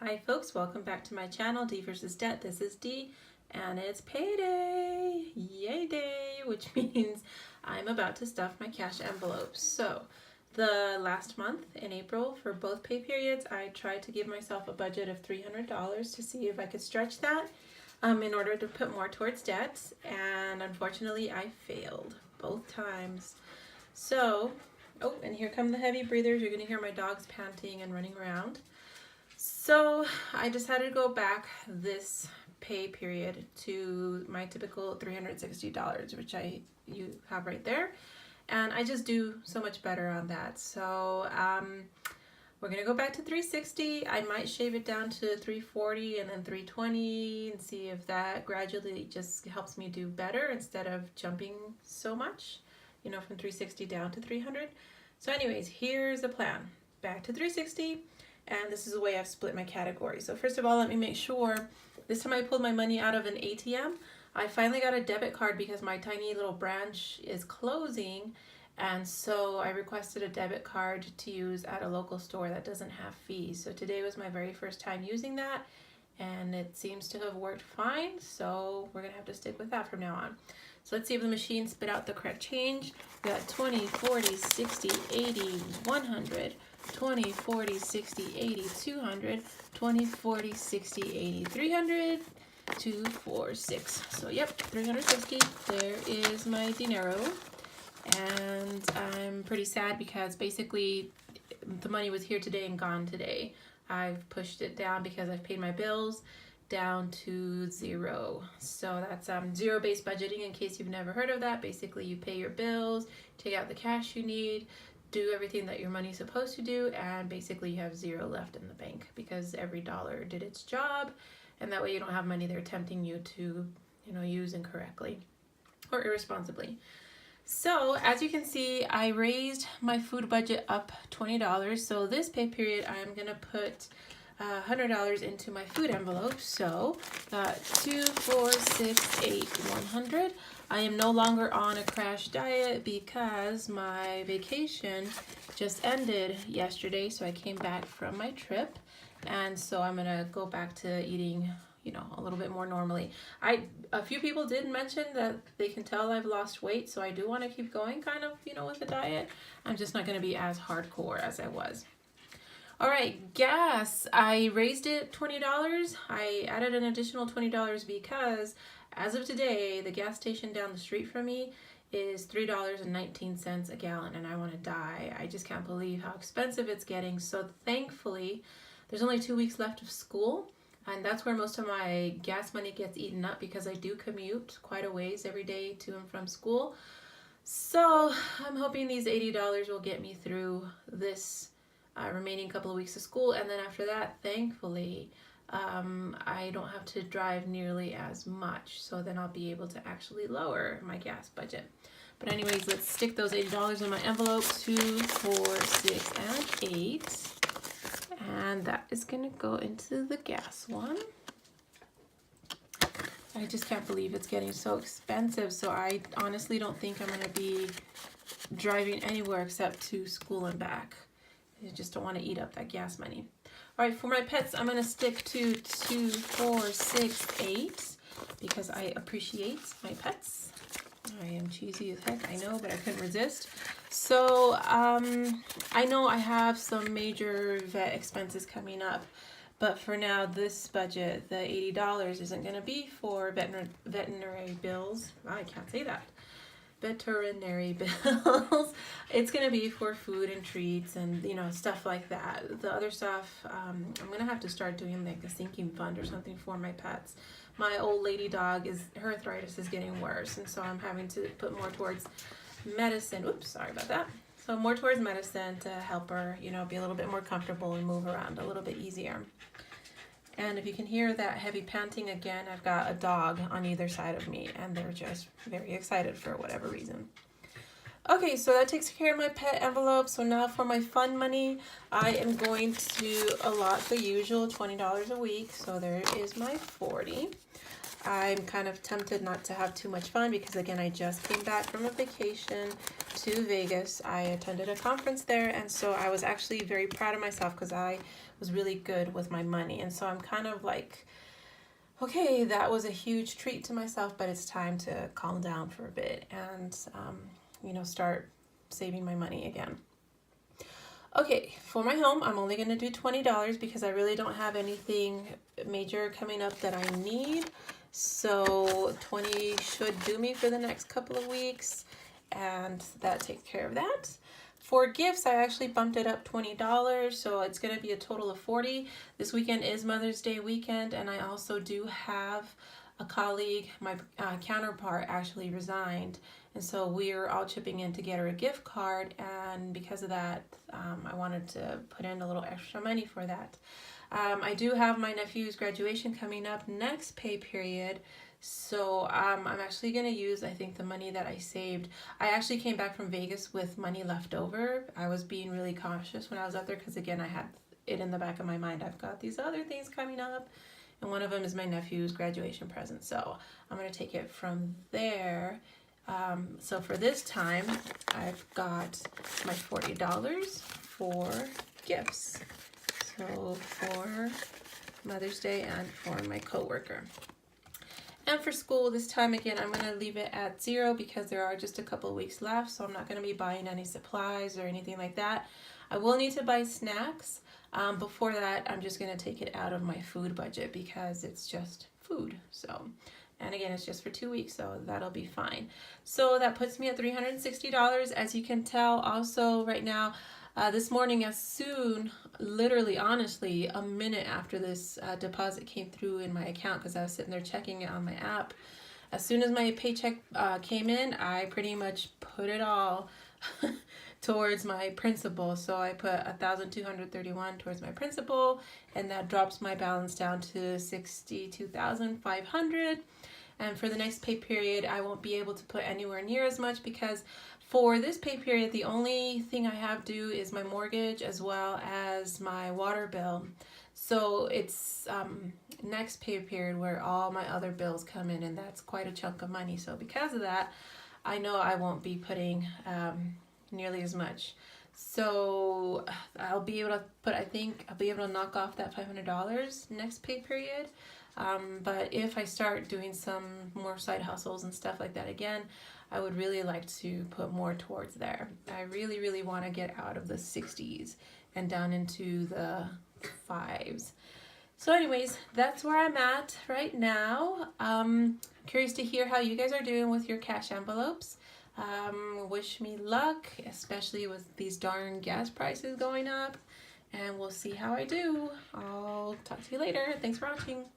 Hi folks, welcome back to my channel, D versus Debt. This is D and it's payday, yay day, which means I'm about to stuff my cash envelopes. So the last month in April for both pay periods, I tried to give myself a budget of $300 to see if I could stretch that in order to put more towards debt, and unfortunately I failed both times. So, oh, and here come the heavy breathers. You're gonna hear my dogs panting and running around. So I decided to go back this pay period to my typical $360, which you have right there, and I just do so much better on that. So we're gonna go back to 360. I might shave it down to 340 and then 320 and see if that gradually just helps me do better instead of jumping so much, you know, from 360 down to 300. So anyways, here's the plan. Back to 360. And this is the way I've split my categories. So first of all, let me make sure, this time I pulled my money out of an ATM. I finally got a debit card because my tiny little branch is closing. And so I requested a debit card to use at a local store that doesn't have fees. So today was my very first time using that, and it seems to have worked fine. So we're gonna have to stick with that from now on. So let's see if the machine spit out the correct change. We got 20, 40, 60, 80, 100. 20, 40, 60, 80, 200, 20, 40, 60, 80, 300, 2, 4, 6. So yep, 360, there is my dinero. And I'm pretty sad because basically the money was here today and gone today. I've pushed it down because I've paid my bills down to zero. So that's zero-based budgeting, in case you've never heard of that. Basically you pay your bills, take out the cash you need, do everything that your money's supposed to do, and basically you have zero left in the bank because every dollar did its job, and that way you don't have money there tempting you to, you know, use incorrectly or irresponsibly. So as you can see, I raised my food budget up $20. So this pay period, I'm gonna put $100 into my food envelope. So 2, 4, 6, 8, 100. I am no longer on a crash diet because my vacation just ended yesterday. So I came back from my trip, and so I'm gonna go back to eating, you know, a little bit more normally. A few people did mention that they can tell I've lost weight, so I do want to keep going kind of, you know, with the diet. I'm just not going to be as hardcore as I was. All right, gas. I raised it $20. I added an additional $20 because as of today, the gas station down the street from me is $3.19 a gallon, and I want to die. I just can't believe how expensive it's getting. So thankfully, there's only 2 weeks left of school, and that's where most of my gas money gets eaten up because I do commute quite a ways every day to and from school. So I'm hoping these $80 will get me through this remaining couple of weeks of school, and then after that, thankfully, I don't have to drive nearly as much, so then I'll be able to actually lower my gas budget. But anyways, let's stick those $80 in my envelope, 2, 4, 6, and 8. And that is gonna go into the gas one. I just can't believe it's getting so expensive, so I honestly don't think I'm gonna be driving anywhere except to school and back. I just don't want to eat up that gas money. All right, for my pets, I'm gonna stick to 2, 4, 6, 8 because I appreciate my pets. I am cheesy as heck, I know, but I couldn't resist. So I know I have some major vet expenses coming up, but for now, this budget, the $80, isn't going to be for veterinary bills. I can't say that. Veterinary bills. It's going to be for food and treats and, you know, stuff like that. The other stuff, I'm going to have to start doing like a sinking fund or something for my pets. My old lady dog, her arthritis is getting worse, and so I'm having to put more towards medicine. Oops, sorry about that. So more towards medicine to help her, you know, be a little bit more comfortable and move around a little bit easier. And if you can hear that heavy panting again, I've got a dog on either side of me, and they're just very excited for whatever reason. Okay, so that takes care of my pet envelope. So now for my fun money, I am going to allot the usual $20 a week. So there is my 40. I'm kind of tempted not to have too much fun because, again, I just came back from a vacation to Vegas. I attended a conference there, and so I was actually very proud of myself because I was really good with my money. And so I'm kind of like, okay, that was a huge treat to myself, but it's time to calm down for a bit and, start saving my money again. Okay, for my home, I'm only going to do $20 because I really don't have anything major coming up that I need. So 20 should do me for the next couple of weeks, and that takes care of that. For gifts, I actually bumped it up $20, so it's going to be a total of $40. This weekend is Mother's Day weekend, and I also do have a colleague, my counterpart actually resigned, and so we're all chipping in to get her a gift card, and because of that, I wanted to put in a little extra money for that. I do have my nephew's graduation coming up next pay period, so I'm actually going to use, I think, the money that I saved. I actually came back from Vegas with money left over. I was being really cautious when I was out there because, again, I had it in the back of my mind. I've got these other things coming up, and one of them is my nephew's graduation present, so I'm going to take it from there. So for this time, I've got my $40 for gifts. So for Mother's Day and for my coworker. And for school this time, again, I'm going to leave it at 0 because there are just a couple of weeks left, so I'm not going to be buying any supplies or anything like that. I will need to buy snacks. Before that, I'm just going to take it out of my food budget because it's just food. So, and again, it's just for 2 weeks, so that'll be fine. So that puts me at $360. As you can tell, also right now, this morning, as soon, literally, honestly, a minute after this deposit came through in my account, because I was sitting there checking it on my app, as soon as my paycheck came in, I pretty much put it all towards my principal. So I put $1,231 towards my principal, and that drops my balance down to $62,500. And for the next pay period, I won't be able to put anywhere near as much because for this pay period, the only thing I have due is my mortgage as well as my water bill. So it's next pay period where all my other bills come in, and that's quite a chunk of money. So because of that, I know I won't be putting nearly as much. So I'll be able to put, I think I'll be able to knock off that $500 next pay period. But if I start doing some more side hustles and stuff like that again, I would really like to put more towards there. I really, really want to get out of the 60s and down into the 5s. So anyways, that's where I'm at right now. Curious to hear how you guys are doing with your cash envelopes. Wish me luck, especially with these darn gas prices going up. And we'll see how I do. I'll talk to you later. Thanks for watching.